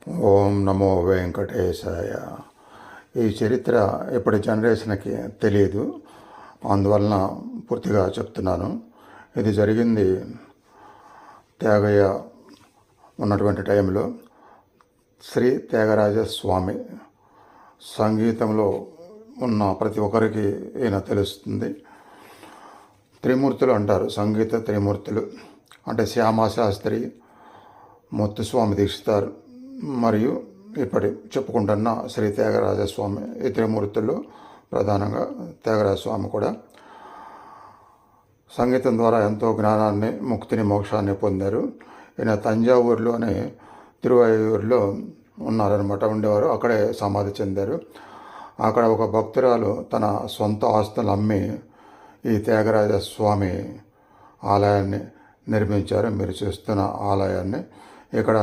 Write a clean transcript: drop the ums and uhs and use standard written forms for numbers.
ఓం నమో వెంకటేశాయ. ఈ చరిత్ర ఇప్పటి జనరేషన్కి తెలియదు, అందువలన పూర్తిగా చెప్తున్నాను. ఇది జరిగింది త్యాగయ్య ఉన్నటువంటి టైంలో. శ్రీ త్యాగరాజ స్వామి సంగీతంలో ఉన్న ప్రతి ఒక్కరికి ఈయన తెలుస్తుంది. త్రిమూర్తులు అంటారు, సంగీత త్రిమూర్తులు అంటే శ్యామశాస్త్రి, ముత్తుస్వామి దీక్షితార్ మరియు ఇప్పటి చెప్పుకుంటున్న శ్రీ త్యాగరాజస్వామి. ఈ త్రిమూర్తులు ప్రధానంగా త్యాగరాజస్వామి కూడా సంగీతం ద్వారా ఎంతో జ్ఞానాన్ని, ముక్తిని, మోక్షాన్ని పొందారు. ఈయన తంజావూరులోని తిరువయ్యూరులో ఉండేవారు. అక్కడే సమాధి చెందారు. అక్కడ ఒక భక్తురాలు తన సొంత ఆస్తులు అమ్మి ఈ త్యాగరాజస్వామి ఆలయాన్ని నిర్మించారు. మీరు చూస్తున్న ఆలయాన్ని ఇక్కడ